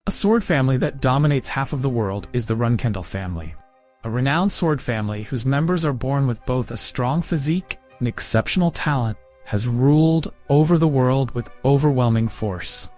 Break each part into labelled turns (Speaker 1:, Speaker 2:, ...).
Speaker 1: A sword family that dominates half of the world is the Runkendall family. A renowned sword family whose members are born with both a strong physique and exceptional talent has ruled over the world with overwhelming force.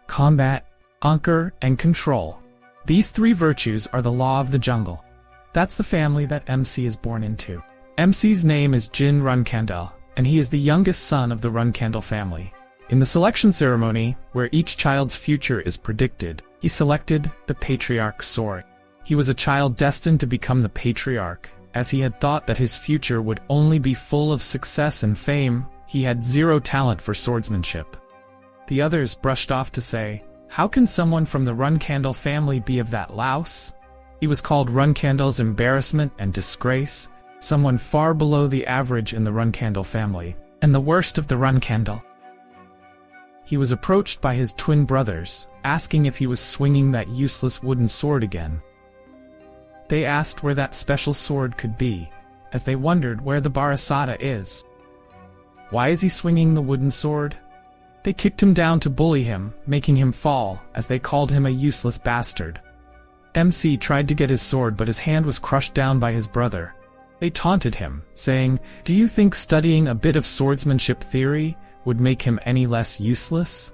Speaker 1: Combat, conquer, and control. These three virtues are the law of the jungle. That's the family that MC is born into. MC's name is Jin Runkendall, and he is the youngest son of the Runkendall family. In the selection ceremony, where each child's future is predicted, he selected the Patriarch sword. He was a child destined to become the Patriarch, as he had thought that his future would only be full of success and fame. He had zero talent for swordsmanship. The others brushed off to say, "How can someone from the Runkendall family be of that louse?" He was called Runkendall's embarrassment and disgrace, someone far below the average in the Runkendall family, and the worst of the Runkendall. He was approached by his twin brothers, asking if he was swinging that useless wooden sword again. They asked where that special sword could be, as they wondered where the Barasada is. Why is he swinging the wooden sword? They kicked him down to bully him, making him fall, as they called him a useless bastard. MC tried to get his sword, but his hand was crushed down by his brother. They taunted him, saying, "Do you think studying a bit of swordsmanship theory would make him any less useless?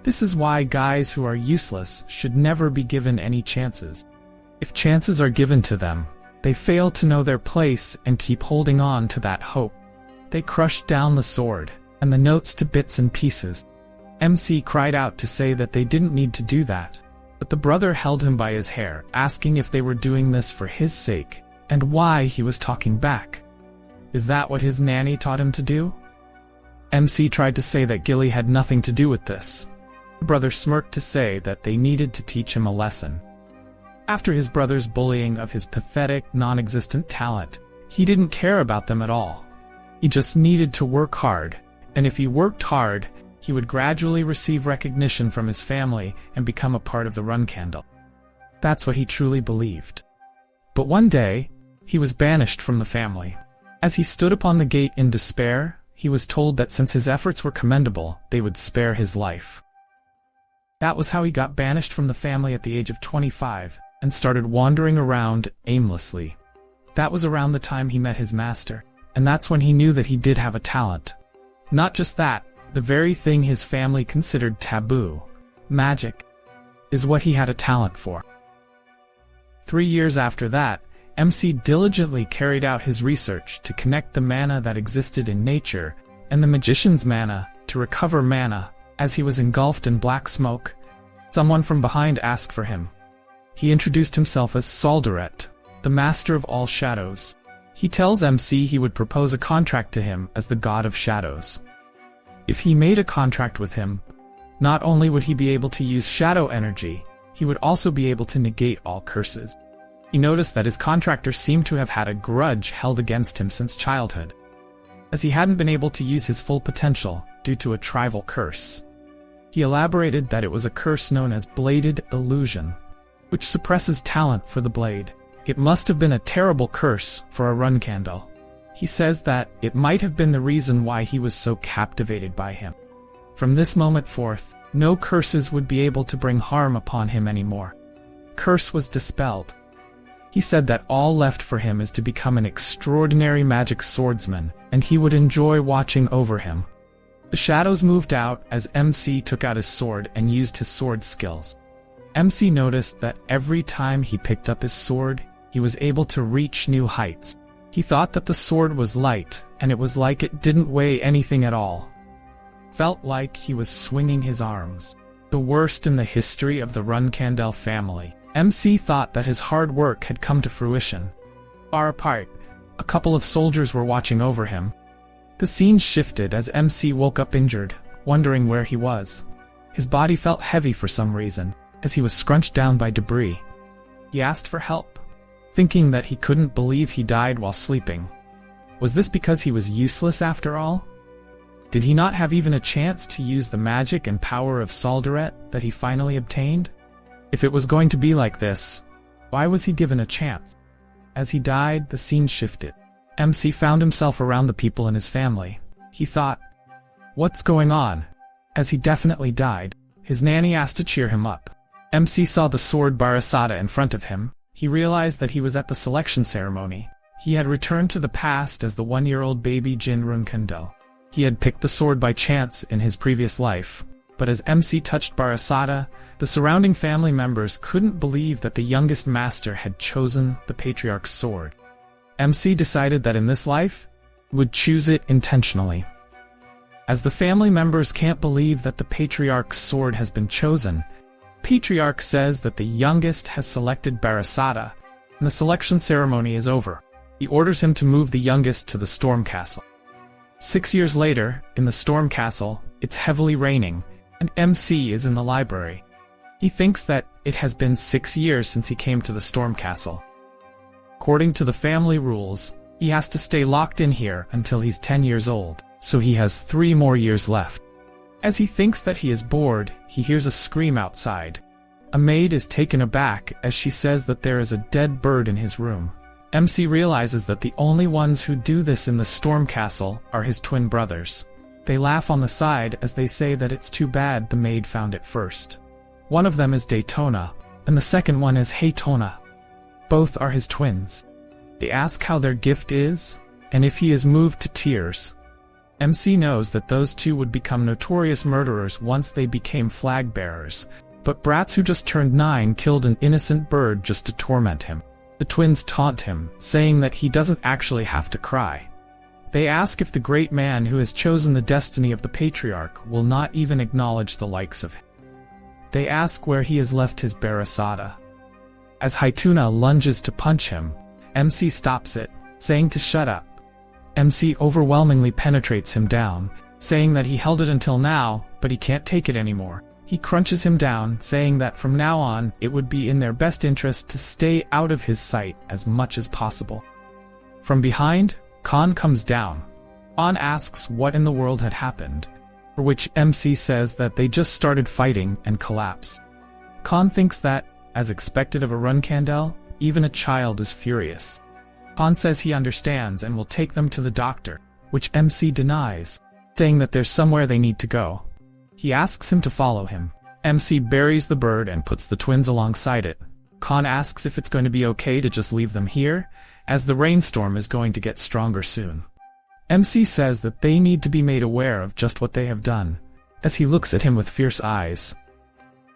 Speaker 1: This is why guys who are useless should never be given any chances. If chances are given to them, they fail to know their place and keep holding on to that hope." They crushed down the sword, and the notes to bits and pieces. MC cried out to say that they didn't need to do that, but the brother held him by his hair, asking if they were doing this for his sake, and why he was talking back. Is that what his nanny taught him to do? MC tried to say that Gilly had nothing to do with this. The brother smirked to say that they needed to teach him a lesson. After his brother's bullying of his pathetic, non-existent talent, he didn't care about them at all. He just needed to work hard, and if he worked hard, he would gradually receive recognition from his family and become a part of the Runkendall. That's what he truly believed. But one day, he was banished from the family. As he stood upon the gate in despair, he was told that since his efforts were commendable, they would spare his life. That was how he got banished from the family at the age of 25, and started wandering around aimlessly. That was around the time he met his master, and that's when he knew that he did have a talent. Not just that, the very thing his family considered taboo, magic, is what he had a talent for. 3 years after that, MC diligently carried out his research to connect the mana that existed in nature and the magician's mana to recover mana. As he was engulfed in black smoke, someone from behind asked for him. He introduced himself as Soldaret, the master of all shadows. He tells MC he would propose a contract to him as the god of shadows. If he made a contract with him, not only would he be able to use shadow energy, he would also be able to negate all curses. He noticed that his contractor seemed to have had a grudge held against him since childhood, as he hadn't been able to use his full potential due to a tribal curse. He elaborated that it was a curse known as Bladed Illusion, which suppresses talent for the blade. It must have been a terrible curse for a Runkendall. He says that it might have been the reason why he was so captivated by him. From this moment forth, no curses would be able to bring harm upon him anymore. Curse was dispelled. He said that all left for him is to become an extraordinary magic swordsman, and he would enjoy watching over him. The shadows moved out as MC took out his sword and used his sword skills. MC noticed that every time he picked up his sword, he was able to reach new heights. He thought that the sword was light, and it was like it didn't weigh anything at all. Felt like he was swinging his arms. The worst in the history of the Runkendall family. MC thought that his hard work had come to fruition. Far apart, a couple of soldiers were watching over him. The scene shifted as MC woke up injured, wondering where he was. His body felt heavy for some reason, as he was scrunched down by debris. He asked for help, thinking that he couldn't believe he died while sleeping. Was this because he was useless after all? Did he not have even a chance to use the magic and power of Soldaret that he finally obtained? If it was going to be like this, why was he given a chance? As he died, the scene shifted. MC found himself around the people in his family. He thought, what's going on? As he definitely died, his nanny asked to cheer him up. MC saw the sword Barasada in front of him. He realized that he was at the selection ceremony. He had returned to the past as the 1-year-old baby Jin Runkandel. He had picked the sword by chance in his previous life, but as MC touched Barasada, the surrounding family members couldn't believe that the youngest master had chosen the patriarch's sword. MC decided that in this life, he would choose it intentionally. As the family members can't believe that the patriarch's sword has been chosen, Patriarch says that the youngest has selected Barasada, and the selection ceremony is over. He orders him to move the youngest to the Storm Castle. 6 years later, in the Storm Castle, it's heavily raining, and MC is in the library. He thinks that it has been 6 years since he came to the Storm Castle. According to the family rules, he has to stay locked in here until he's 10 years old, so he has 3 more years left. As he thinks that he is bored, he hears a scream outside. A maid is taken aback as she says that there is a dead bird in his room. MC realizes that the only ones who do this in the Storm Castle are his twin brothers. They laugh on the side as they say that it's too bad the maid found it first. One of them is Daytona, and the second one is Haytona. Both are his twins. They ask how their gift is, and if he is moved to tears. MC knows that those two would become notorious murderers once they became flag bearers, but brats who just turned 9 killed an innocent bird just to torment him. The twins taunt him, saying that he doesn't actually have to cry. They ask if the great man who has chosen the destiny of the patriarch will not even acknowledge the likes of him. They ask where he has left his Barasada. As Haituna lunges to punch him, MC stops it, saying to shut up. MC overwhelmingly penetrates him down, saying that he held it until now, but he can't take it anymore. He crunches him down, saying that from now on, it would be in their best interest to stay out of his sight as much as possible. From behind, Khan comes down. Khan asks what in the world had happened, for which MC says that they just started fighting and collapse. Khan thinks that, as expected of a Runkandel, even a child is furious. Khan says he understands and will take them to the doctor, which MC denies, saying that there's somewhere they need to go. He asks him to follow him. MC buries the bird and puts the twins alongside it. Khan asks if it's going to be okay to just leave them here, as the rainstorm is going to get stronger soon. MC says that they need to be made aware of just what they have done, as he looks at him with fierce eyes.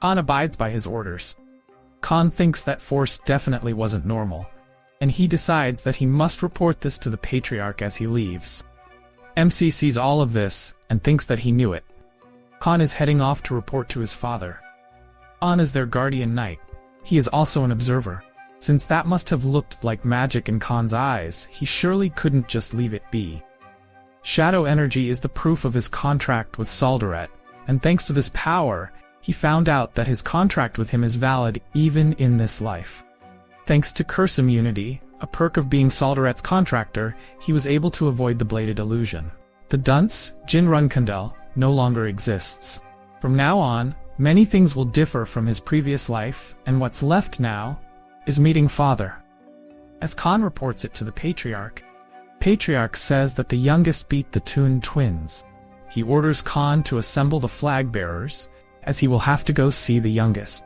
Speaker 1: Khan abides by his orders. Khan thinks that force definitely wasn't normal, and he decides that he must report this to the patriarch as he leaves. MC sees all of this and thinks that he knew it. Khan is heading off to report to his father. Khan is their guardian knight. He is also an observer. Since that must have looked like magic in Khan's eyes, he surely couldn't just leave it be. Shadow energy is the proof of his contract with Saldaret, and thanks to this power, he found out that his contract with him is valid even in this life. Thanks to curse immunity, a perk of being Saldaret's contractor, he was able to avoid the bladed illusion. The dunce, Jin Runkandel, no longer exists. From now on, many things will differ from his previous life, and what's left now is meeting father. As Khan reports it to the Patriarch, Patriarch says that the youngest beat the Toon twins. He orders Khan to assemble the flag bearers, as he will have to go see the youngest.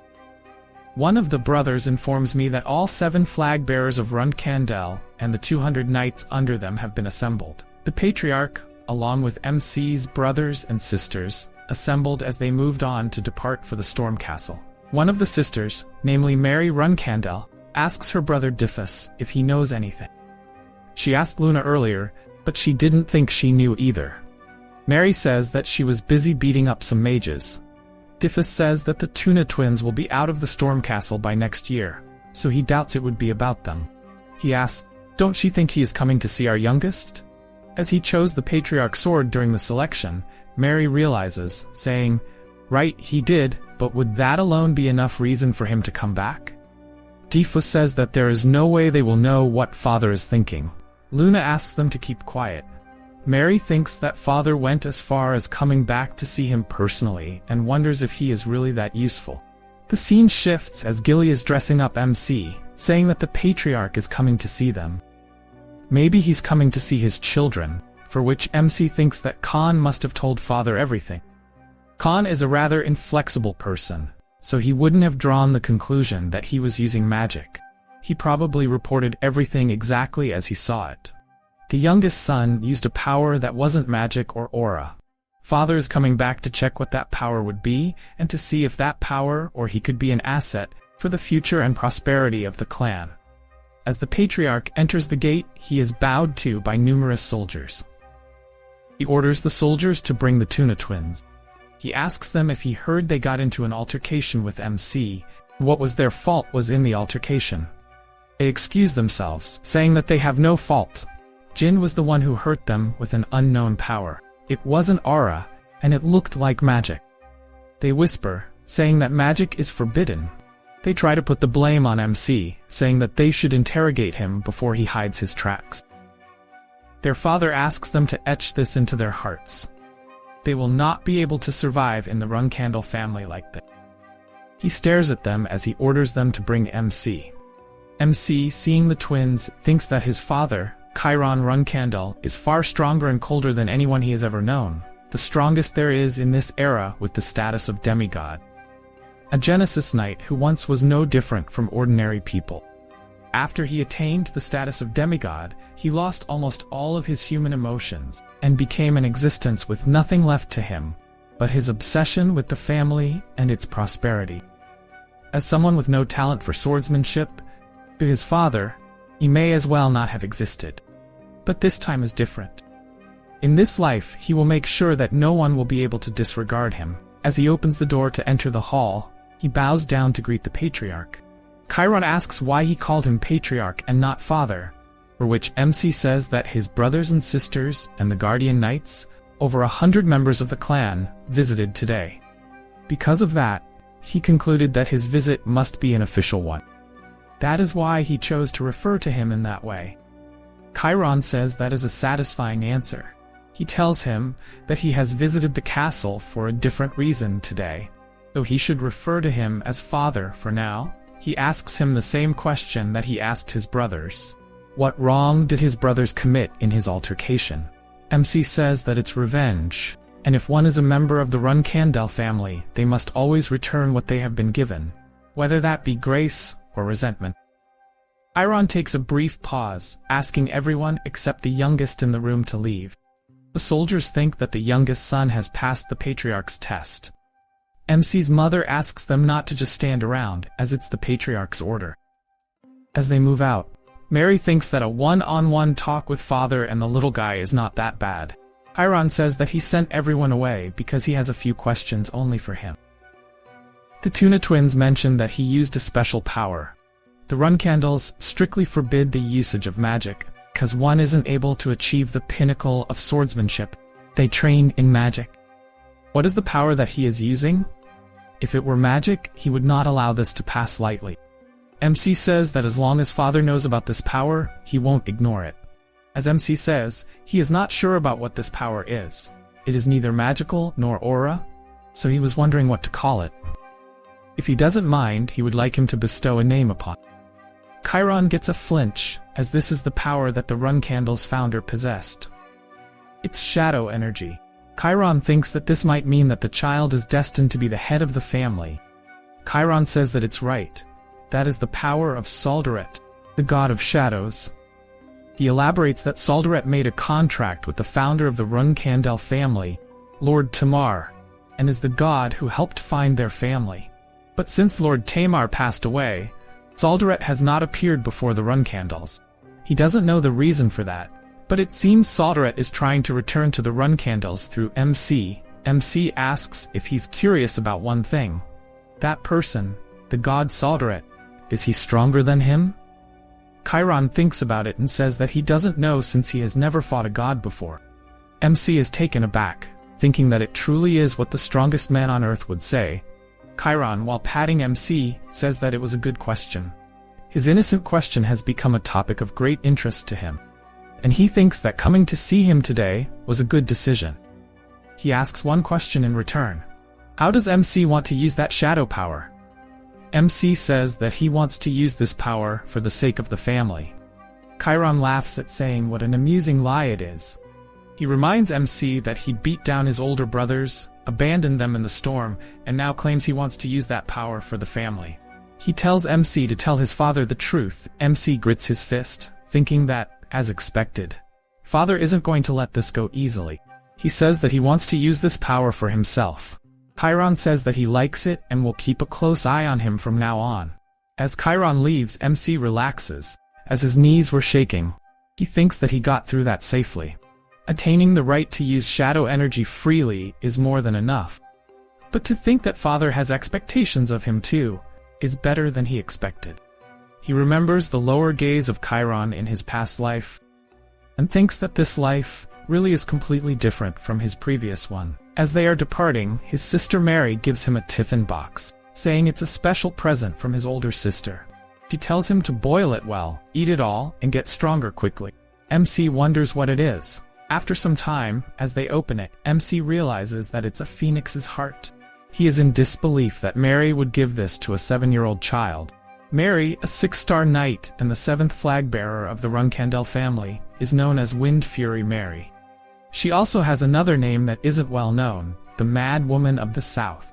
Speaker 1: One of the brothers informs me that all 7 flag bearers of Runkandel and the 200 knights under them have been assembled. The Patriarch, along with MC's brothers and sisters, assembled as they moved on to depart for the Storm Castle. One of the sisters, namely Mary Runkandel, asks her brother Diffus if he knows anything. She asked Luna earlier, but she didn't think she knew either. Mary says that she was busy beating up some mages. Diffus says that the Tuna twins will be out of the Storm Castle by next year, so he doubts it would be about them. He asks, "Don't she think he is coming to see our youngest?" As he chose the Patriarch's sword during the selection, Mary realizes, saying, "Right, he did, but would that alone be enough reason for him to come back?" Diffus says that there is no way they will know what father is thinking. Luna asks them to keep quiet. Mary thinks that father went as far as coming back to see him personally and wonders if he is really that useful. The scene shifts as Gilly is dressing up MC, saying that the Patriarch is coming to see them. Maybe he's coming to see his children, for which MC thinks that Khan must have told father everything. Khan is a rather inflexible person, so he wouldn't have drawn the conclusion that he was using magic. He probably reported everything exactly as he saw it. The youngest son used a power that wasn't magic or aura. Father is coming back to check what that power would be and to see if that power or he could be an asset for the future and prosperity of the clan. As the patriarch enters the gate, he is bowed to by numerous soldiers. He orders the soldiers to bring the Tuna twins. He asks them if he heard they got into an altercation with MC, and what was their fault was in the altercation. They excuse themselves, saying that they have no fault. Jin was the one who hurt them with an unknown power. It wasn't aura, and it looked like magic. They whisper, saying that magic is forbidden. They try to put the blame on MC, saying that they should interrogate him before he hides his tracks. Their father asks them to etch this into their hearts. They will not be able to survive in the Runcandle family like this. He stares at them as he orders them to bring MC. MC, seeing the twins, thinks that his father, Chiron Runcandle, is far stronger and colder than anyone he has ever known, the strongest there is in this era with the status of demigod. A Genesis Knight who once was no different from ordinary people. After he attained the status of demigod, he lost almost all of his human emotions, and became an existence with nothing left to him but his obsession with the family and its prosperity. As someone with no talent for swordsmanship, to his father, he may as well not have existed. But this time is different. In this life, he will make sure that no one will be able to disregard him. As he opens the door to enter the hall, he bows down to greet the patriarch. Chiron asks why he called him patriarch and not father, for which MC says that his brothers and sisters and the guardian knights, over 100 members of the clan, visited today. Because of that, he concluded that his visit must be an official one. That is why he chose to refer to him in that way. Chiron says that is a satisfying answer. He tells him that he has visited the castle for a different reason today, though he should refer to him as father for now. He asks him the same question that he asked his brothers. What wrong did his brothers commit in his altercation? MC says that it's revenge, and if one is a member of the Runcandle family, they must always return what they have been given, whether that be grace or resentment. Chiron takes a brief pause, asking everyone except the youngest in the room to leave. The soldiers think that the youngest son has passed the patriarch's test. MC's mother asks them not to just stand around, as it's the patriarch's order. As they move out, Mary thinks that a one-on-one talk with father and the little guy is not that bad. Chiron says that he sent everyone away because he has a few questions only for him. The Tuna twins mention that he used a special power. The Runcandles strictly forbid the usage of magic, because one isn't able to achieve the pinnacle of swordsmanship. They train in magic. What is the power that he is using? If it were magic, he would not allow this to pass lightly. MC says that as long as father knows about this power, he won't ignore it. As MC says, he is not sure about what this power is. It is neither magical nor aura, so he was wondering what to call it. If he doesn't mind, he would like him to bestow a name upon it. Chiron gets a flinch, as this is the power that the Runcandle's founder possessed. It's shadow energy. Chiron thinks that this might mean that the child is destined to be the head of the family. Chiron says that it's right. That is the power of Soldaret, the god of shadows. He elaborates that Soldaret made a contract with the founder of the Runcandle family, Lord Tamar, and is the god who helped find their family. But since Lord Tamar passed away, Soldaret has not appeared before the Runcandles. He doesn't know the reason for that, but it seems Soldaret is trying to return to the Runcandles through MC. MC asks if he's curious about one thing. That person, the god Soldaret, is he stronger than him? Chiron thinks about it and says that he doesn't know since he has never fought a god before. MC is taken aback, thinking that it truly is what the strongest man on earth would say. Chiron, while patting MC, says that it was a good question. His innocent question has become a topic of great interest to him, and he thinks that coming to see him today was a good decision. He asks one question in return. How does MC want to use that shadow power? MC says that he wants to use this power for the sake of the family. Chiron laughs at saying what an amusing lie it is. He reminds MC that he beat down his older brothers, abandoned them in the storm, and now claims he wants to use that power for the family. He tells MC to tell his father the truth. MC grits his fist, thinking that, as expected, father isn't going to let this go easily. He says that he wants to use this power for himself. Chiron says that he likes it and will keep a close eye on him from now on. As Chiron leaves, MC relaxes, as his knees were shaking. He thinks that he got through that safely. Attaining the right to use shadow energy freely is more than enough. But to think that father has expectations of him too is better than he expected. He remembers the lower gaze of Chiron in his past life and thinks that this life really is completely different from his previous one. As they are departing, his sister Mary gives him a tiffin box, saying it's a special present from his older sister. She tells him to boil it well, eat it all, and get stronger quickly. MC wonders what it is. After some time, as they open it, MC realizes that it's a phoenix's heart. He is in disbelief that Mary would give this to a 7-year-old child. Mary, a 6-star knight and the 7th flag bearer of the Runkandel family, is known as Wind Fury Mary. She also has another name that isn't well known, the Mad Woman of the South.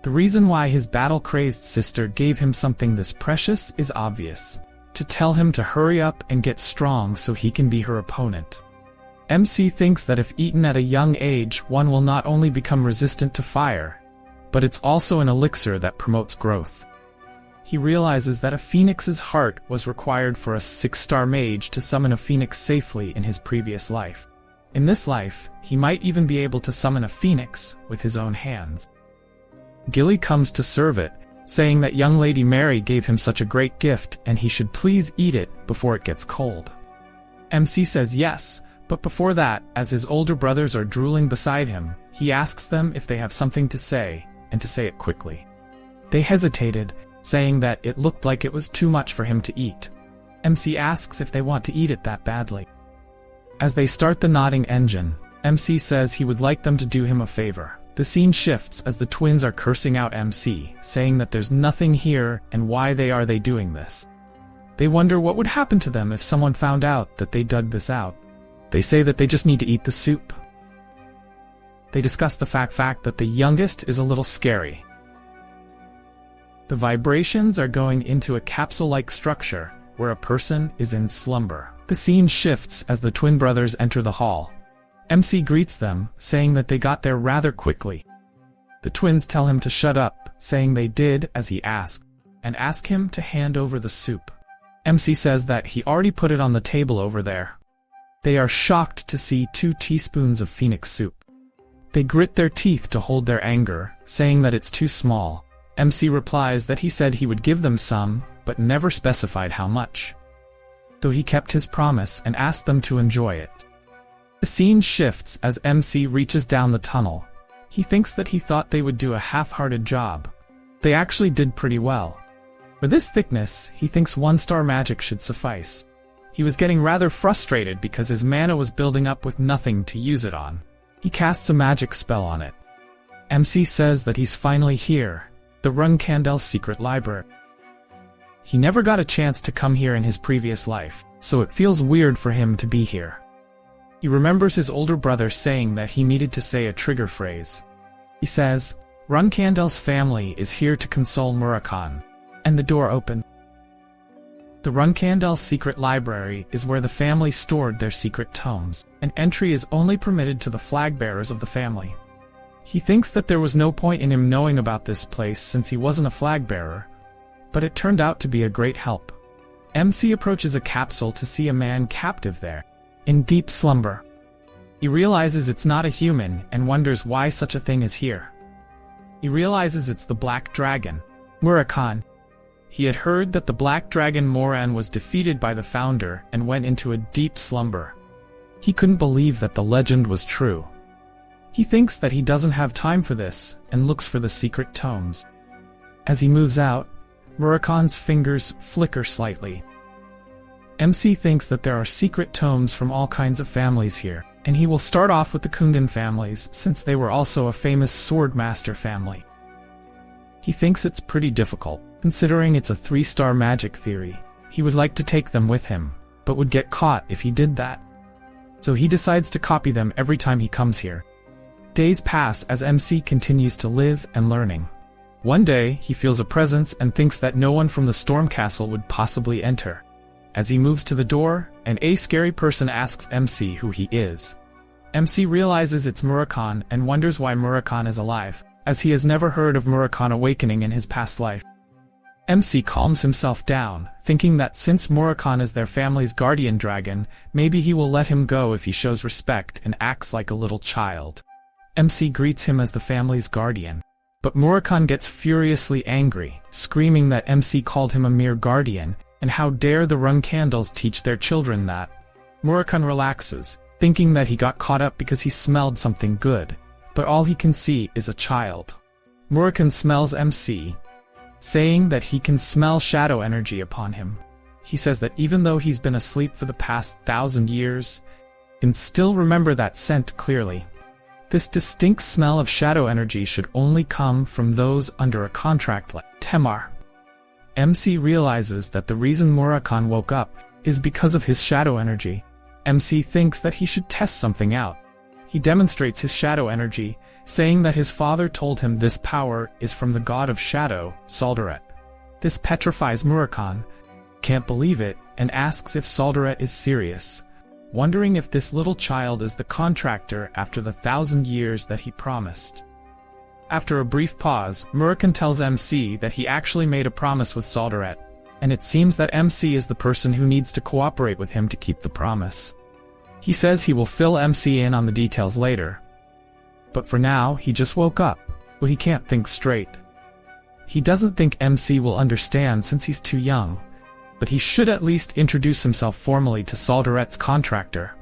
Speaker 1: The reason why his battle-crazed sister gave him something this precious is obvious: to tell him to hurry up and get strong so he can be her opponent. MC thinks that if eaten at a young age, one will not only become resistant to fire, but it's also an elixir that promotes growth. He realizes that a phoenix's heart was required for a 6-star mage to summon a phoenix safely in his previous life. In this life, he might even be able to summon a phoenix with his own hands. Gilly comes to serve it, saying that young Lady Mary gave him such a great gift and he should please eat it before it gets cold. MC says yes, but before that, as his older brothers are drooling beside him, he asks them if they have something to say, and to say it quickly. They hesitated, saying that it looked like it was too much for him to eat. MC asks if they want to eat it that badly. As they start the nodding engine, MC says he would like them to do him a favor. The scene shifts as the twins are cursing out MC, saying that there's nothing here and why are they doing this. They wonder what would happen to them if someone found out that they dug this out. They say that they just need to eat the soup. They discuss the fact that the youngest is a little scary. The vibrations are going into a capsule-like structure where a person is in slumber. The scene shifts as the twin brothers enter the hall. MC greets them, saying that they got there rather quickly. The twins tell him to shut up, saying they did as he asked, and ask him to hand over the soup. MC says that he already put it on the table over there. They are shocked to see 2 teaspoons of phoenix soup. They grit their teeth to hold their anger, saying that it's too small. MC replies that he said he would give them some, but never specified how much. So he kept his promise and asked them to enjoy it. The scene shifts as MC reaches down the tunnel. He thinks that he thought they would do a half-hearted job. They actually did pretty well. For this thickness, he thinks 1-star magic should suffice. He was getting rather frustrated because his mana was building up with nothing to use it on. He casts a magic spell on it. MC says that he's finally here, the Runkandel's secret library. He never got a chance to come here in his previous life, so it feels weird for him to be here. He remembers his older brother saying that he needed to say a trigger phrase. He says, Runkandel's family is here to console Murakhan, and the door opened. The Runkandel's secret library is where the family stored their secret tomes, and entry is only permitted to the flag bearers of the family. He thinks that there was no point in him knowing about this place since he wasn't a flag bearer, but it turned out to be a great help. MC approaches a capsule to see a man captive there, in deep slumber. He realizes it's not a human and wonders why such a thing is here. He realizes it's the Black Dragon, Murakhan. He had heard that the Black Dragon Moran was defeated by the founder and went into a deep slumber. He couldn't believe that the legend was true. He thinks that he doesn't have time for this and looks for the secret tomes. As he moves out, Murakhan's fingers flicker slightly. MC thinks that there are secret tomes from all kinds of families here, and he will start off with the Kundan families since they were also a famous Swordmaster family. He thinks it's pretty difficult, considering it's a 3-star magic theory. He would like to take them with him, but would get caught if he did that. so he decides to copy them every time he comes here. Days pass as MC continues to live and learning. One day, he feels a presence and thinks that no one from the storm castle would possibly enter. As he moves to the door, a scary person asks MC who he is. MC realizes it's Murakhan and wonders why Murakhan is alive, as he has never heard of Murakhan awakening in his past life. MC calms himself down, thinking that since Murakhan is their family's guardian dragon, maybe he will let him go if he shows respect and acts like a little child. MC greets him as the family's guardian. But Murakhan gets furiously angry, screaming that MC called him a mere guardian, and how dare the run candles teach their children that. Murakhan relaxes, thinking that he got caught up because he smelled something good, but all he can see is a child. Murakhan smells MC, saying that he can smell shadow energy upon him. He says that even though he's been asleep for the past 1,000 years, he can still remember that scent clearly. This distinct smell of shadow energy should only come from those under a contract like Temar. MC realizes that the reason Murakhan woke up is because of his shadow energy. MC thinks that he should test something out. He demonstrates his shadow energy, saying that his father told him this power is from the god of shadow, Soldaret. This petrifies Murakhan, can't believe it, and asks if Soldaret is serious, wondering if this little child is the contractor after the 1,000 years that he promised. After a brief pause, Murakhan tells MC that he actually made a promise with Soldaret, and it seems that MC is the person who needs to cooperate with him to keep the promise. He says he will fill MC in on the details later. But for now, he just woke up, but he can't think straight. He doesn't think MC will understand since he's too young, but he should at least introduce himself formally to Soldaret's contractor.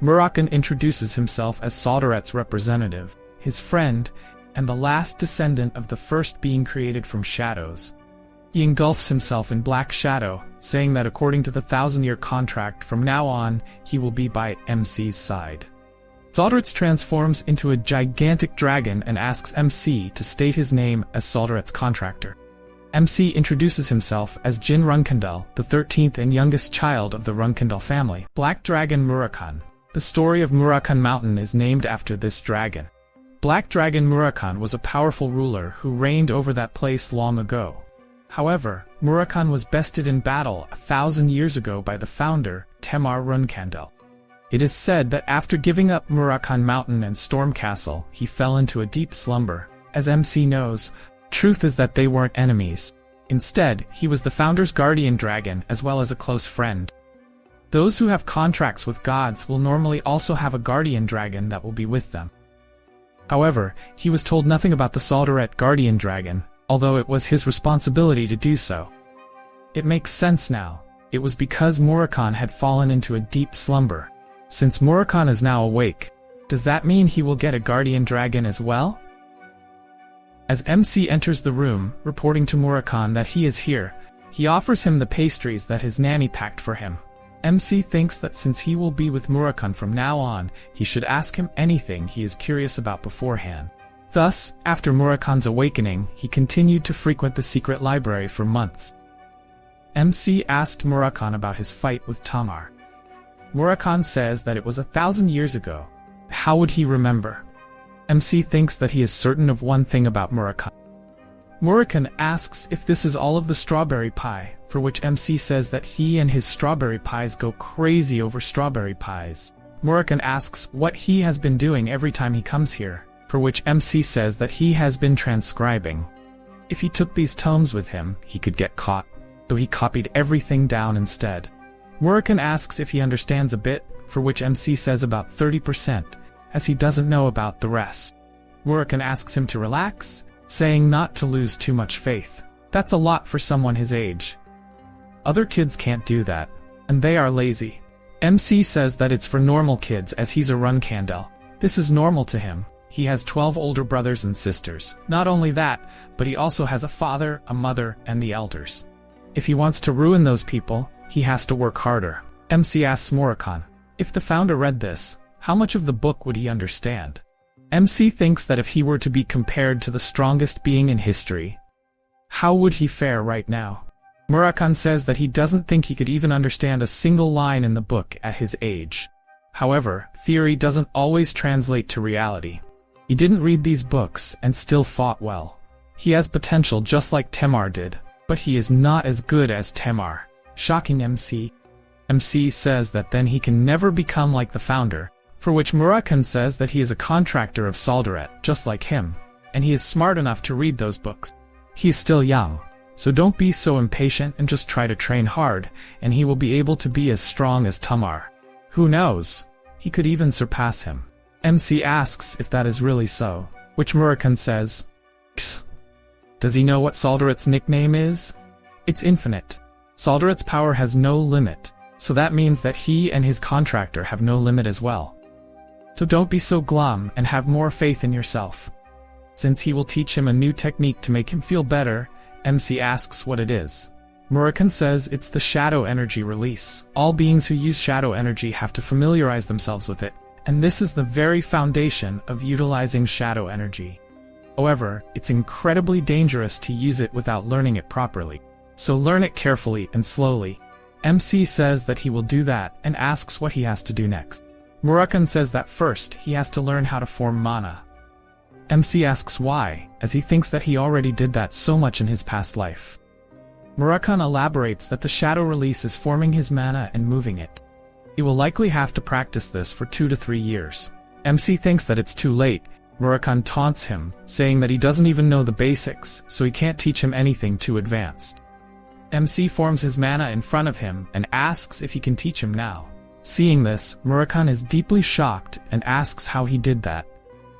Speaker 1: Murakhan introduces himself as Soldaret's representative, his friend, and the last descendant of the first being created from shadows. He engulfs himself in black shadow, saying that according to the 1,000-year contract, from now on, he will be by MC's side. Soldaret transforms into a gigantic dragon and asks MC to state his name as Soldaret's contractor. MC introduces himself as Jin Runkandel, the 13th and youngest child of the Runkandel family. Black Dragon Murakhan. The story of Murakhan Mountain is named after this dragon. Black Dragon Murakhan was a powerful ruler who reigned over that place long ago. However, Murakhan was bested in battle 1,000 years ago by the founder, Temar Runkandel. It is said that after giving up Murakhan Mountain and Storm Castle, he fell into a deep slumber. As MC knows, truth is that they weren't enemies. Instead, he was the founder's guardian dragon as well as a close friend. Those who have contracts with gods will normally also have a guardian dragon that will be with them. However, he was told nothing about the Soldaret guardian dragon, although it was his responsibility to do so. It makes sense now. It was because Murakhan had fallen into a deep slumber. Since Murakhan is now awake, does that mean he will get a guardian dragon as well? As MC enters the room, reporting to Murakhan that he is here, he offers him the pastries that his nanny packed for him. MC thinks that since he will be with Murakhan from now on, he should ask him anything he is curious about beforehand. Thus, after Murakhan's awakening, he continued to frequent the secret library for months. MC asked Murakhan about his fight with Tamar. Murakhan says that it was 1,000 years ago. How would he remember? MC thinks that he is certain of one thing about Murakhan. Murakhan asks if this is all of the strawberry pie, for which MC says that he and his strawberry pies go crazy over strawberry pies. Murakhan asks what he has been doing every time he comes here, for which MC says that he has been transcribing. If he took these tomes with him, he could get caught, though he copied everything down instead. Murakhan asks if he understands a bit, for which MC says about 30%, as he doesn't know about the rest. Murakhan asks him to relax, saying not to lose too much faith. That's a lot for someone his age. Other kids can't do that, and they are lazy. MC says that it's for normal kids as he's a Runkandel. This is normal to him. He has 12 older brothers and sisters. Not only that, but he also has a father, a mother, and the elders. If he wants to ruin those people, he has to work harder. MC asks Murakhan, if the founder read this, how much of the book would he understand? MC thinks that if he were to be compared to the strongest being in history, how would he fare right now? Murakhan says that he doesn't think he could even understand a single line in the book at his age. However, theory doesn't always translate to reality. He didn't read these books and still fought well. He has potential just like Temar did, but he is not as good as Temar. Shocking MC. MC says that then he can never become like the founder, for which Murakami says that he is a contractor of Soldaret, just like him, and he is smart enough to read those books. He is still young, so don't be so impatient and just try to train hard, and he will be able to be as strong as Tamar. Who knows? He could even surpass him. MC asks if that is really so, which Murakami says, Psst. Does he know what Soldaret's nickname is? It's infinite. Soldaret's power has no limit, so that means that he and his contractor have no limit as well. So don't be so glum and have more faith in yourself. Since he will teach him a new technique to make him feel better, MC asks what it is. Murakami says it's the shadow energy release. All beings who use shadow energy have to familiarize themselves with it, and this is the very foundation of utilizing shadow energy. However, it's incredibly dangerous to use it without learning it properly. So learn it carefully and slowly. MC says that he will do that and asks what he has to do next. Murakami says that first, he has to learn how to form mana. MC asks why, as he thinks that he already did that so much in his past life. Murakami elaborates that the shadow release is forming his mana and moving it. He will likely have to practice this for 2 to 3 years. MC thinks that it's too late. Murakami taunts him, saying that he doesn't even know the basics, so he can't teach him anything too advanced. MC forms his mana in front of him and asks if he can teach him now. Seeing this, Murakami is deeply shocked and asks how he did that.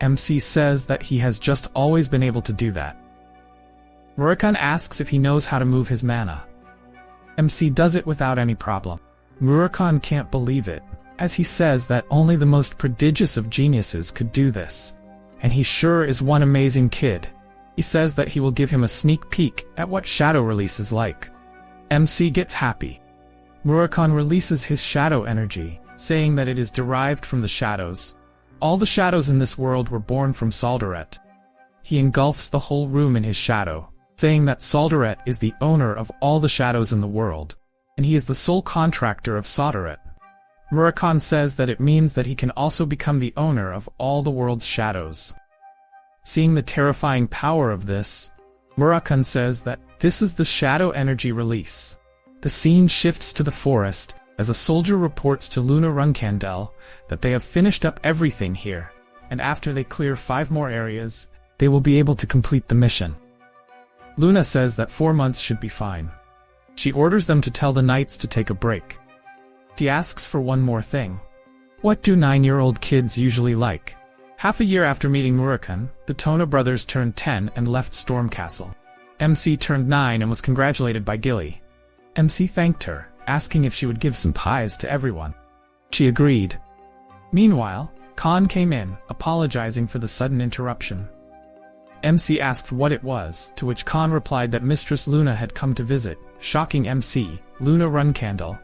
Speaker 1: MC says that he has just always been able to do that. Murakami asks if he knows how to move his mana. MC does it without any problem. Murakami can't believe it, as he says that only the most prodigious of geniuses could do this. And he sure is one amazing kid. He says that he will give him a sneak peek at what shadow release is like. MC gets happy. Murakami releases his shadow energy, saying that it is derived from the shadows. All the shadows in this world were born from Soldaret. He engulfs the whole room in his shadow, saying that Soldaret is the owner of all the shadows in the world, and he is the sole contractor of Soldaret. Murakami says that it means that he can also become the owner of all the world's shadows. Seeing the terrifying power of this, Murakami says that this is the shadow energy release. The scene shifts to the forest as a soldier reports to Luna Runkandel that they have finished up everything here, and after they clear 5 more areas, they will be able to complete the mission. Luna says that 4 months should be fine. She orders them to tell the knights to take a break. She asks for one more thing. What do 9-year-old kids usually like? Half a year after meeting Murakami, the Tona brothers turned 10 and left Storm Castle. MC turned 9 and was congratulated by Gilly. MC thanked her, asking if she would give some pies to everyone. She agreed. Meanwhile, Khan came in, apologizing for the sudden interruption. MC asked what it was, to which Khan replied that Mistress Luna had come to visit, shocking MC. Luna Runkandel,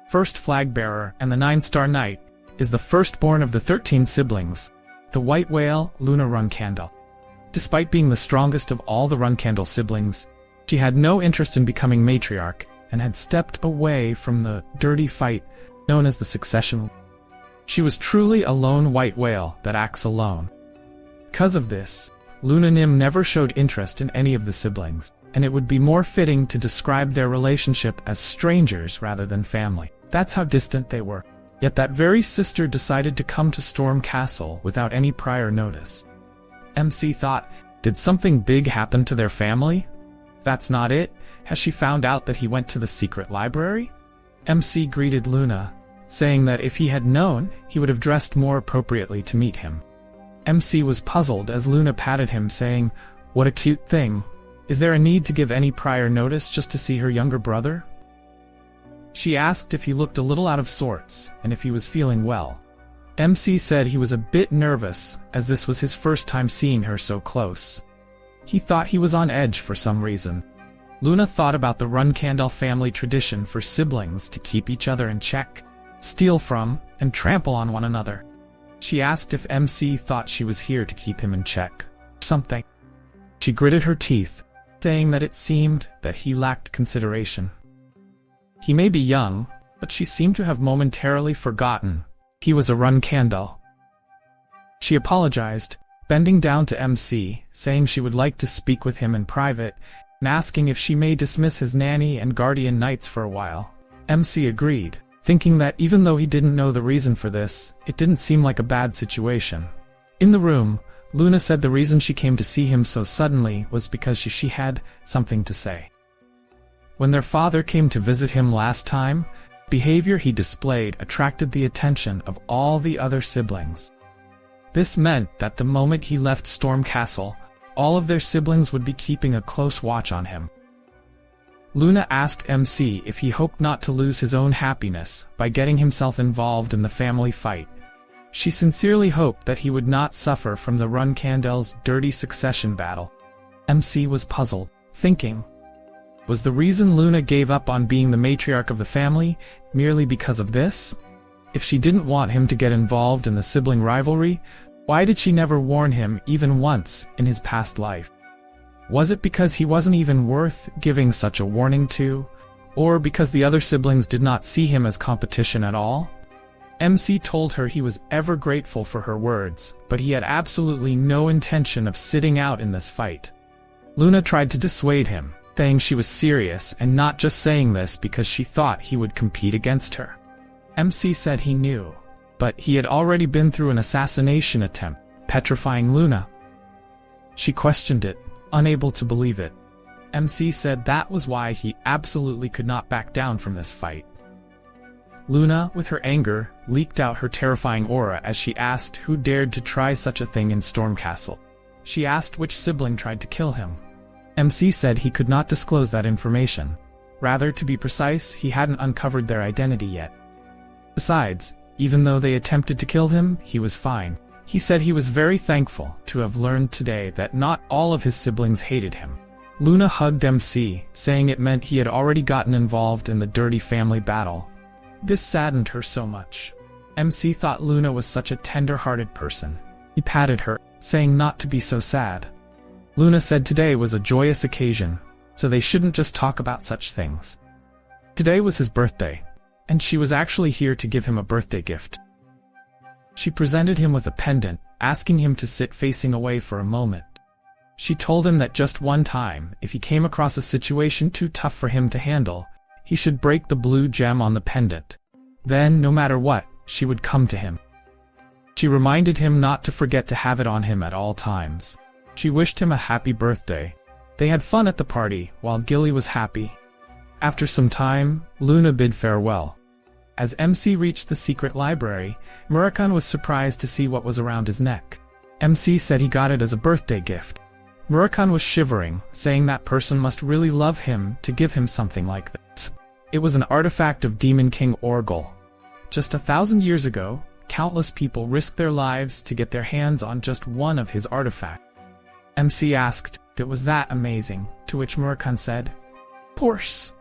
Speaker 1: first flag bearer and the 9-star knight, is the firstborn of the 13 siblings. The white whale, Luna Runkandel. Despite being the strongest of all the Runkandel siblings, she had no interest in becoming matriarch and had stepped away from the dirty fight known as the succession. She was truly a lone white whale that acts alone. Because of this, Luna Nim never showed interest in any of the siblings, and it would be more fitting to describe their relationship as strangers rather than family. That's how distant they were. Yet that very sister decided to come to Storm Castle without any prior notice. MC thought, did something big happen to their family? That's not it. Has she found out that he went to the secret library? MC greeted Luna, saying that if he had known, he would have dressed more appropriately to meet him. MC was puzzled as Luna patted him, saying, "What a cute thing. Is there a need to give any prior notice just to see her younger brother?" She asked if he looked a little out of sorts, and if he was feeling well. MC said he was a bit nervous, as this was his first time seeing her so close. He thought he was on edge for some reason. Luna thought about the Runkandel family tradition for siblings to keep each other in check, steal from, and trample on one another. She asked if MC thought she was here to keep him in check. Something. She gritted her teeth, saying that it seemed that he lacked consideration. He may be young, but she seemed to have momentarily forgotten. He was a run candle. She apologized, bending down to MC, saying she would like to speak with him in private, and asking if she may dismiss his nanny and guardian knights for a while. MC agreed, thinking that even though he didn't know the reason for this, it didn't seem like a bad situation. In the room, Luna said the reason she came to see him so suddenly was because she had something to say. When their father came to visit him last time, behavior he displayed attracted the attention of all the other siblings. This meant that the moment he left Storm Castle, all of their siblings would be keeping a close watch on him. Luna asked MC if he hoped not to lose his own happiness by getting himself involved in the family fight. She sincerely hoped that he would not suffer from the Run Candel's dirty succession battle. MC was puzzled, thinking, was the reason Luna gave up on being the matriarch of the family merely because of this? If she didn't want him to get involved in the sibling rivalry, why did she never warn him even once in his past life? Was it because he wasn't even worth giving such a warning to, or because the other siblings did not see him as competition at all? MC told her he was ever grateful for her words, but he had absolutely no intention of sitting out in this fight. Luna tried to dissuade him, saying she was serious and not just saying this because she thought he would compete against her. MC said he knew, but he had already been through an assassination attempt, petrifying Luna. She questioned it, unable to believe it. MC said that was why he absolutely could not back down from this fight. Luna, with her anger, leaked out her terrifying aura as she asked who dared to try such a thing in Storm Castle. She asked which sibling tried to kill him. MC said he could not disclose that information. Rather, to be precise, he hadn't uncovered their identity yet. Besides, even though they attempted to kill him, he was fine. He said he was very thankful to have learned today that not all of his siblings hated him. Luna hugged MC, saying it meant he had already gotten involved in the dirty family battle. This saddened her so much. MC thought Luna was such a tender-hearted person. He patted her, saying not to be so sad. Luna said today was a joyous occasion, so they shouldn't just talk about such things. Today was his birthday, and she was actually here to give him a birthday gift. She presented him with a pendant, asking him to sit facing away for a moment. She told him that just one time, if he came across a situation too tough for him to handle, he should break the blue gem on the pendant. Then, no matter what, she would come to him. She reminded him not to forget to have it on him at all times. She wished him a happy birthday. They had fun at the party, while Gilly was happy. After some time, Luna bid farewell. As MC reached the secret library, Murakami was surprised to see what was around his neck. MC said he got it as a birthday gift. Murakami was shivering, saying that person must really love him to give him something like this. It was an artifact of Demon King Orgel. Just 1,000 years ago, countless people risked their lives to get their hands on just one of his artifacts. MC asked if it was that amazing, to which Murakami said, "Of course.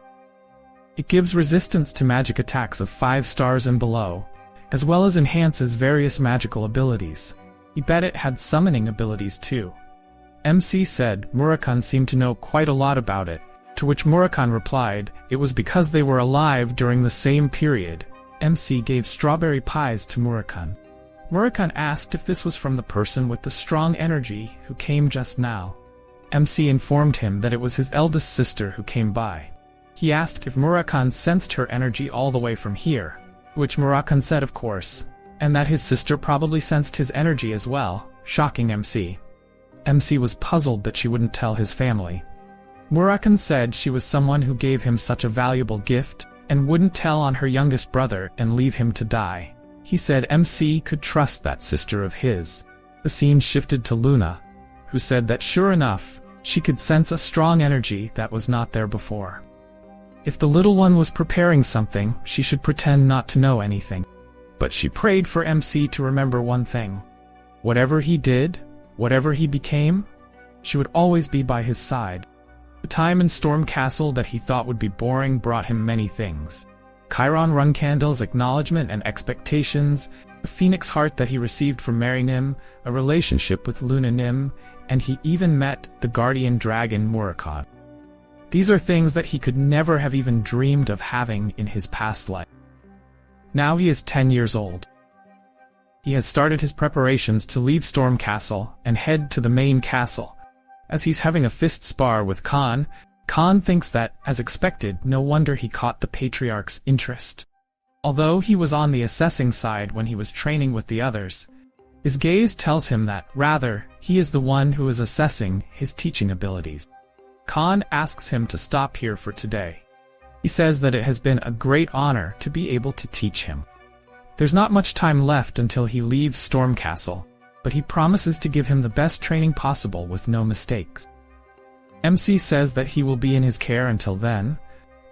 Speaker 1: It gives resistance to magic attacks of 5 stars and below, as well as enhances various magical abilities. He bet it had summoning abilities too." MC said Murakami seemed to know quite a lot about it, to which Murakami replied it was because they were alive during the same period. MC gave strawberry pies to Murakami. Murakami asked if this was from the person with the strong energy who came just now. MC informed him that it was his eldest sister who came by. He asked if Murakami sensed her energy all the way from here, which Murakami said of course, and that his sister probably sensed his energy as well, shocking MC. MC was puzzled that she wouldn't tell his family. Murakami said she was someone who gave him such a valuable gift, and wouldn't tell on her youngest brother and leave him to die. He said MC could trust that sister of his. The scene shifted to Luna, who said that sure enough, she could sense a strong energy that was not there before. If the little one was preparing something, she should pretend not to know anything. But she prayed for MC to remember one thing. Whatever he did, whatever he became, she would always be by his side. The time in Storm Castle that he thought would be boring brought him many things. Chiron Runcandle's acknowledgement and expectations, the phoenix heart that he received from Mary Nim, a relationship with Luna Nim, and he even met the guardian dragon Murakami. These are things that he could never have even dreamed of having in his past life. Now he is 10 years old. He has started his preparations to leave Storm Castle and head to the main castle. As he's having a fist spar with Khan, Khan thinks that, as expected, no wonder he caught the Patriarch's interest. Although he was on the assessing side when he was training with the others, his gaze tells him that, rather, he is the one who is assessing his teaching abilities. Khan asks him to stop here for today. He says that it has been a great honor to be able to teach him. There's not much time left until he leaves Storm Castle, but he promises to give him the best training possible with no mistakes. MC says that he will be in his care until then.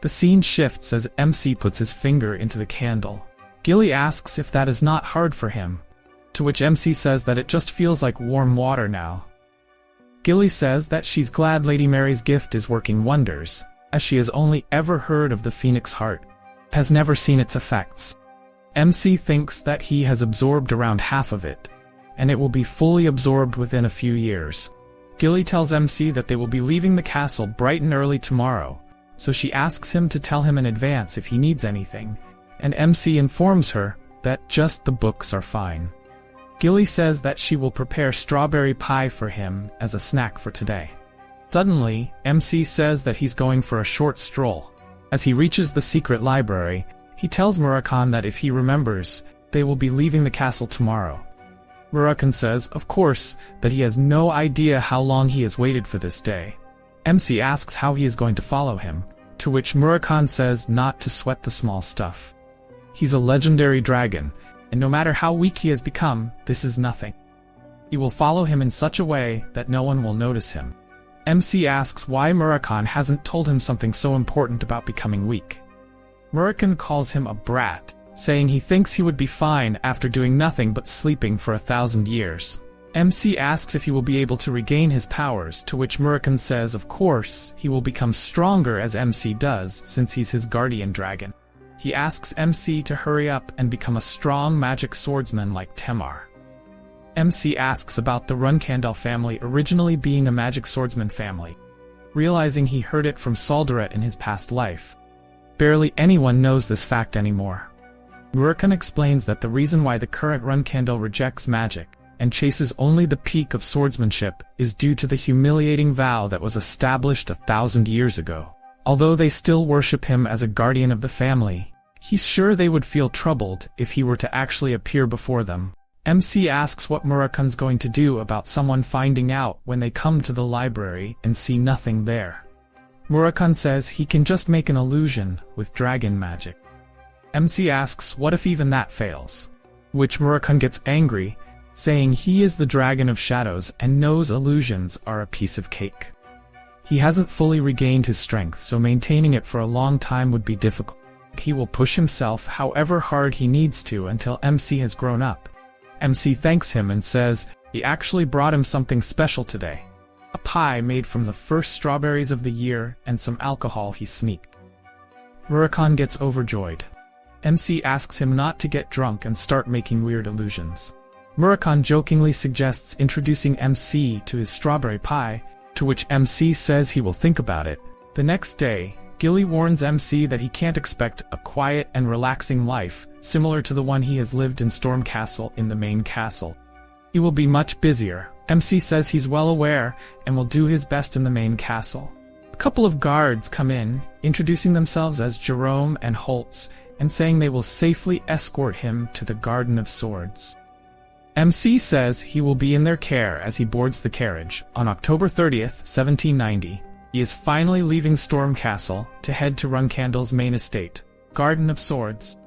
Speaker 1: The scene shifts as MC puts his finger into the candle. Gilly asks if that is not hard for him, to which MC says that it just feels like warm water now. Gilly says that she's glad Lady Mary's gift is working wonders, as she has only ever heard of the Phoenix Heart, has never seen its effects. MC thinks that he has absorbed around half of it, and it will be fully absorbed within a few years. Gilly tells MC that they will be leaving the castle bright and early tomorrow, so she asks him to tell him in advance if he needs anything, and MC informs her that just the books are fine. Gilly says that she will prepare strawberry pie for him as a snack for today. Suddenly, MC says that he's going for a short stroll. As he reaches the secret library, he tells Murakhan that if he remembers, they will be leaving the castle tomorrow. Murakhan says, of course, that he has no idea how long he has waited for this day. MC asks how he is going to follow him, to which Murakhan says not to sweat the small stuff. He's a legendary dragon, and no matter how weak he has become, this is nothing. He will follow him in such a way that no one will notice him. MC asks why Murakhan hasn't told him something so important about becoming weak. Murakhan calls him a brat, saying he thinks he would be fine after doing nothing but sleeping for 1,000 years. MC asks if he will be able to regain his powers, to which Murakhan says of course he will become stronger as MC does since he's his guardian dragon. He asks MC to hurry up and become a strong magic swordsman like Temar. MC asks about the Runkandel family originally being a magic swordsman family, realizing he heard it from Saldaret in his past life. Barely anyone knows this fact anymore. Murakhan explains that the reason why the current Runkandel rejects magic and chases only the peak of swordsmanship is due to the humiliating vow that was established 1,000 years ago. Although they still worship him as a guardian of the family, he's sure they would feel troubled if he were to actually appear before them. MC asks what Murakhan's going to do about someone finding out when they come to the library and see nothing there. Murakhan says he can just make an illusion with dragon magic. MC asks what if even that fails, which Murakhan gets angry, saying he is the dragon of shadows and knows illusions are a piece of cake. He hasn't fully regained his strength, so maintaining it for a long time would be difficult. He will push himself however hard he needs to until MC has grown up. MC thanks him and says he actually brought him something special today. A pie made from the first strawberries of the year and some alcohol he sneaked. Murakhan gets overjoyed. MC asks him not to get drunk and start making weird illusions. Murakhan jokingly suggests introducing MC to his strawberry pie, to which MC says he will think about it. The next day, Gilly warns MC that he can't expect a quiet and relaxing life, similar to the one he has lived in Storm Castle in the main castle. He will be much busier. MC says he's well aware and will do his best in the main castle. A couple of guards come in, introducing themselves as Jerome and Holtz, and saying they will safely escort him to the Garden of Swords. MC says he will be in their care as he boards the carriage. On October 30th, 1790, he is finally leaving Storm Castle to head to Runkandel's main estate, Garden of Swords.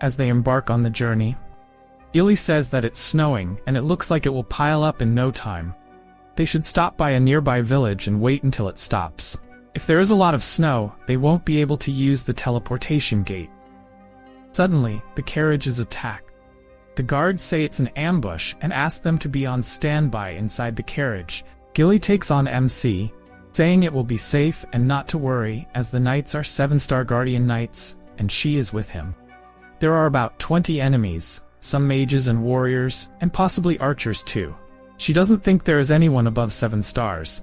Speaker 1: As they embark on the journey, Gilly says that it's snowing and it looks like it will pile up in no time. They should stop by a nearby village and wait until it stops. If there is a lot of snow, they won't be able to use the teleportation gate. Suddenly, the carriage is attacked. The guards say it's an ambush and ask them to be on standby inside the carriage. Gilly takes on MC, saying it will be safe and not to worry as the knights are 7-star guardian knights and she is with him. There are about 20 enemies, some mages and warriors, and possibly archers too. She doesn't think there is anyone above 7 stars.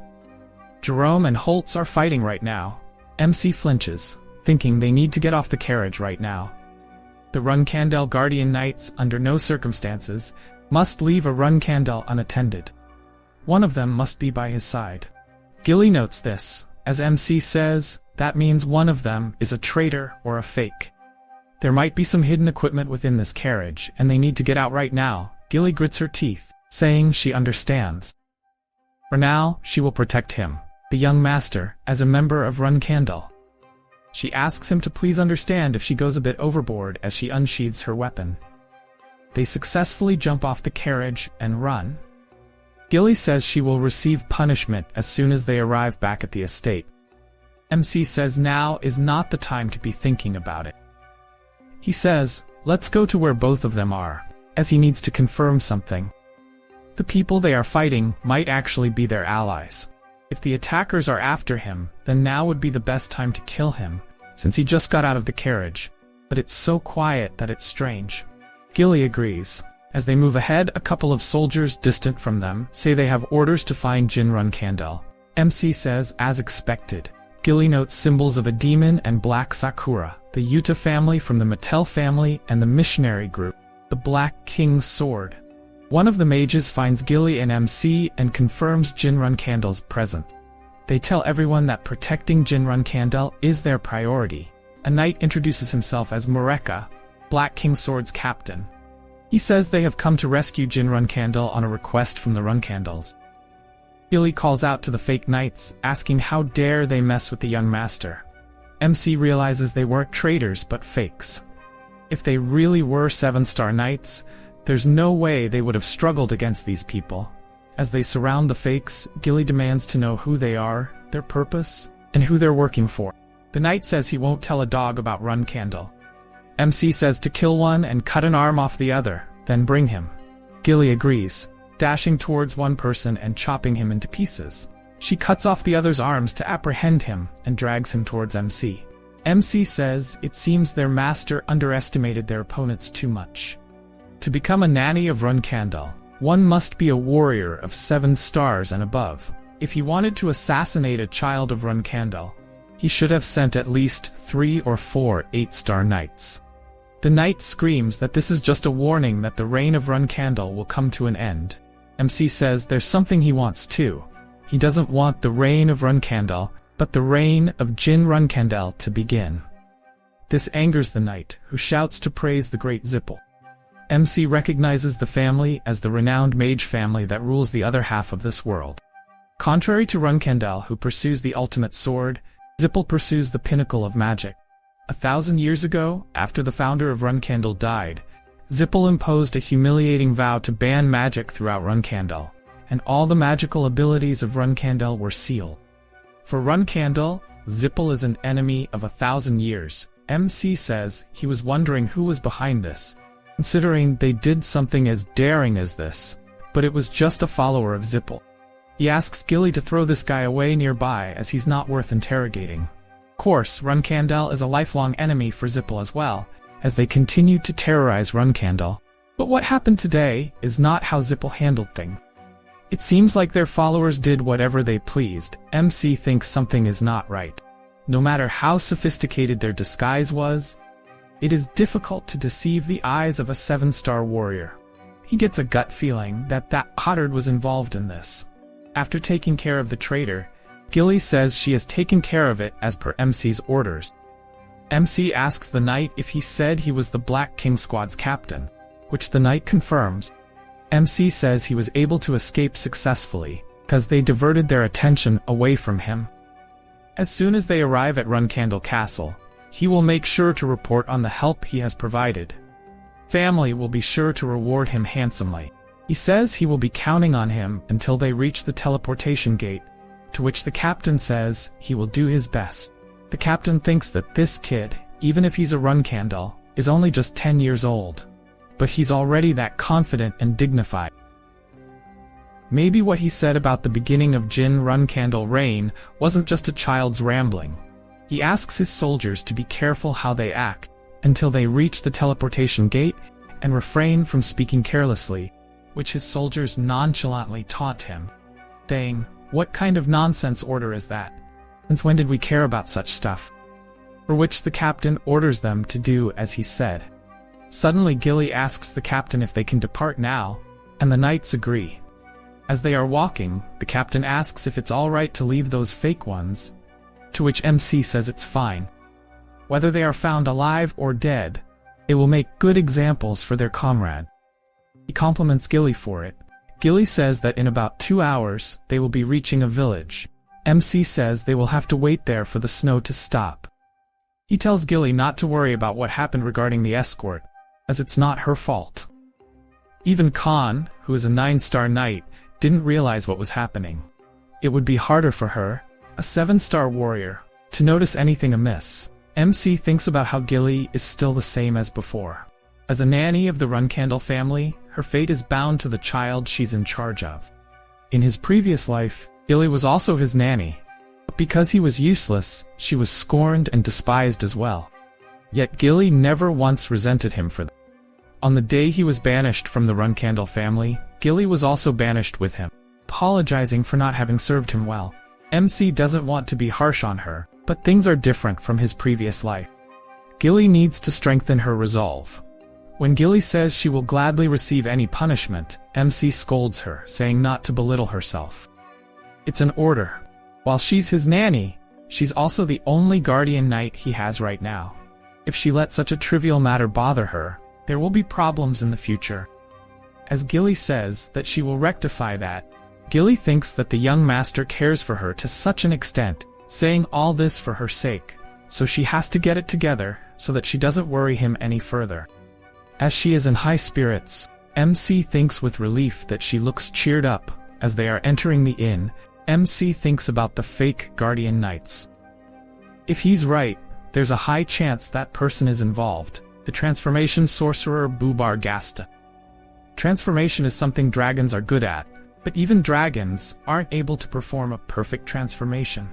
Speaker 1: Jerome and Holtz are fighting right now. MC flinches, thinking they need to get off the carriage right now. The Runkandel Guardian Knights, under no circumstances, must leave a Runkandel unattended. One of them must be by his side. Gilly notes this. As MC says, that means one of them is a traitor or a fake. There might be some hidden equipment within this carriage, and they need to get out right now. Gilly grits her teeth, saying she understands. For now, she will protect him, the young master, as a member of Runkandel. She asks him to please understand if she goes a bit overboard as she unsheathes her weapon. They successfully jump off the carriage and run. Gilly says she will receive punishment as soon as they arrive back at the estate. MC says now is not the time to be thinking about it. He says, let's go to where both of them are, as he needs to confirm something. The people they are fighting might actually be their allies. If the attackers are after him, then now would be the best time to kill him, since he just got out of the carriage. But it's so quiet that it's strange. Gilly agrees. As they move ahead, a couple of soldiers distant from them say they have orders to find Jin Runkandel. MC says, as expected. Gilly notes symbols of a demon and black Sakura, the Yuta family from the Mattel family and the missionary group, the Black King's sword. One of the mages finds Gilly and MC and confirms Jin Runkandel's presence. They tell everyone that protecting Jin Runkandel is their priority. A knight introduces himself as Mureka, Black King Sword's captain. He says they have come to rescue Jin Runkandel on a request from the Runkandels. Gilly calls out to the fake knights, asking how dare they mess with the young master. MC realizes they weren't traitors but fakes. If they really were 7-star knights, there's no way they would have struggled against these people. As they surround the fakes, Gilly demands to know who they are, their purpose, and who they're working for. The knight says he won't tell a dog about Runkandel. MC says to kill one and cut an arm off the other, then bring him. Gilly agrees, dashing towards one person and chopping him into pieces. She cuts off the other's arms to apprehend him and drags him towards MC. MC says it seems their master underestimated their opponents too much. To become a nanny of Runkandel, one must be a warrior of 7 stars and above. If he wanted to assassinate a child of Runkandel, he should have sent at least 3 or 4 8-star knights. The knight screams that this is just a warning that the reign of Runkandel will come to an end. MC says there's something he wants too. He doesn't want the reign of Runkandel, but the reign of Jin Runkandel to begin. This angers the knight, who shouts to praise the great Zippel. MC recognizes the family as the renowned mage family that rules the other half of this world. Contrary to Runkandel, who pursues the ultimate sword, Zippel pursues the pinnacle of magic. 1,000 years ago, after the founder of Runkandel died, Zippel imposed a humiliating vow to ban magic throughout Runkandel, and all the magical abilities of Runkandel were sealed. For Runkandel, Zippel is an enemy of 1,000 years. MC says he was wondering who was behind this, considering they did something as daring as this, but it was just a follower of Zippel. He asks Gilly to throw this guy away nearby as he's not worth interrogating. Of course, Runkandel is a lifelong enemy for Zippel as well, as they continue to terrorize Runkandel. But what happened today is not how Zippel handled things. It seems like their followers did whatever they pleased. MC thinks something is not right. No matter how sophisticated their disguise was, it is difficult to deceive the eyes of a 7-star warrior. He gets a gut feeling that Hottard was involved in this. After taking care of the traitor, Gilly says she has taken care of it as per MC's orders. MC asks the knight if he said he was the Black King Squad's captain, which the knight confirms. MC says he was able to escape successfully, because they diverted their attention away from him. As soon as they arrive at Runkandel Castle, he will make sure to report on the help he has provided. Family will be sure to reward him handsomely. He says he will be counting on him until they reach the teleportation gate, to which the captain says he will do his best. The captain thinks that this kid, even if he's a Runkandel, is only just 10 years old. But he's already that confident and dignified. Maybe what he said about the beginning of Jin Runkandel reign wasn't just a child's rambling. He asks his soldiers to be careful how they act, until they reach the teleportation gate and refrain from speaking carelessly, which his soldiers nonchalantly taunt him, saying, "What kind of nonsense order is that? Since when did we care about such stuff?" For which the captain orders them to do as he said. Suddenly Gilly asks the captain if they can depart now, and the knights agree. As they are walking, the captain asks if it's alright to leave those fake ones, to which MC says it's fine. Whether they are found alive or dead, it will make good examples for their comrade. He compliments Gilly for it. Gilly says that in about 2 hours, they will be reaching a village. MC says they will have to wait there for the snow to stop. He tells Gilly not to worry about what happened regarding the escort, as it's not her fault. Even Khan, who is a 9-star knight, didn't realize what was happening. It would be harder for her, a 7-star warrior, to notice anything amiss. MC thinks about how Gilly is still the same as before. As a nanny of the Runcandle family, her fate is bound to the child she's in charge of. In his previous life, Gilly was also his nanny, but because he was useless, she was scorned and despised as well. Yet Gilly never once resented him for that. On the day he was banished from the Runcandle family, Gilly was also banished with him, apologizing for not having served him well. MC doesn't want to be harsh on her, but things are different from his previous life. Gilly needs to strengthen her resolve. When Gilly says she will gladly receive any punishment, MC scolds her, saying not to belittle herself. It's an order. While she's his nanny, she's also the only guardian knight he has right now. If she lets such a trivial matter bother her, there will be problems in the future. As Gilly says that she will rectify that, Gilly thinks that the young master cares for her to such an extent, saying all this for her sake, so she has to get it together so that she doesn't worry him any further. As she is in high spirits, MC thinks with relief that she looks cheered up. As they are entering the inn, MC thinks about the fake guardian knights. If he's right, there's a high chance that person is involved, the transformation sorcerer Bubar Gasta. Transformation is something dragons are good at, but even dragons aren't able to perform a perfect transformation.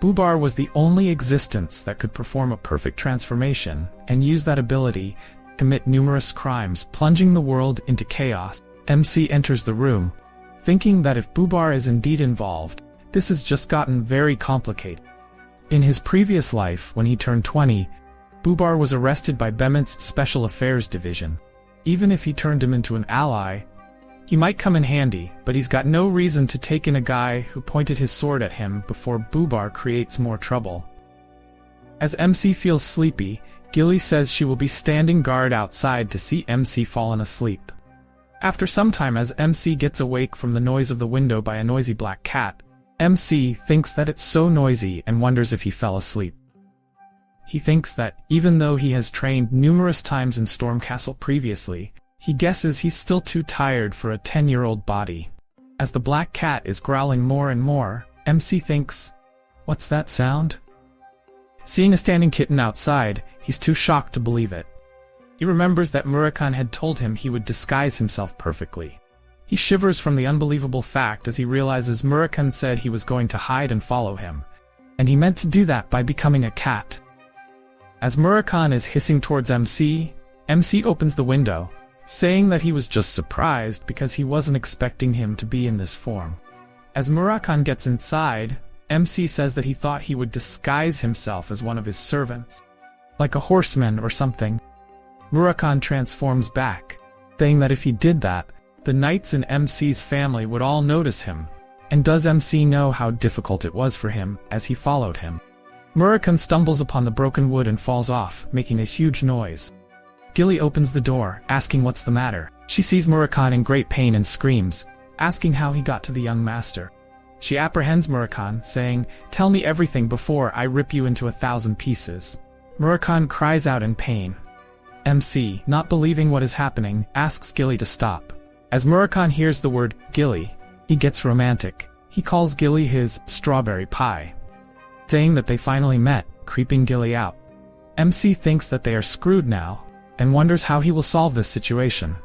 Speaker 1: Bubar was the only existence that could perform a perfect transformation, and use that ability to commit numerous crimes, plunging the world into chaos. MC enters the room, thinking that if Bubar is indeed involved, this has just gotten very complicated. In his previous life, when he turned 20, Bubar was arrested by Bement's Special Affairs Division. Even if he turned him into an ally, he might come in handy, but he's got no reason to take in a guy who pointed his sword at him before Bubar creates more trouble. As MC feels sleepy, Gilly says she will be standing guard outside to see MC fallen asleep. After some time, as MC gets awake from the noise of the window by a noisy black cat, MC thinks that it's so noisy and wonders if he fell asleep. He thinks that, even though he has trained numerous times in Stormcastle previously, he guesses he's still too tired for a 10-year-old body. As the black cat is growling more and more, MC thinks, "What's that sound?" Seeing a standing kitten outside, he's too shocked to believe it. He remembers that Murakhan had told him he would disguise himself perfectly. He shivers from the unbelievable fact as he realizes Murakhan said he was going to hide and follow him, and he meant to do that by becoming a cat. As Murakhan is hissing towards MC, MC opens the window, saying that he was just surprised because he wasn't expecting him to be in this form. As Murakhan gets inside, MC says that he thought he would disguise himself as one of his servants, like a horseman or something. Murakhan transforms back, saying that if he did that, the knights in MC's family would all notice him, and does MC know how difficult it was for him as he followed him. Murakhan stumbles upon the broken wood and falls off, making a huge noise. Gilly opens the door, asking what's the matter. She sees Murakhan in great pain and screams, asking how he got to the young master. She apprehends Murakhan, saying, "Tell me everything before I rip you into 1,000 pieces." Murakhan cries out in pain. MC, not believing what is happening, asks Gilly to stop. As Murakhan hears the word Gilly, he gets romantic. He calls Gilly his strawberry pie, saying that they finally met, creeping Gilly out. MC thinks that they are screwed now, and wonders how he will solve this situation.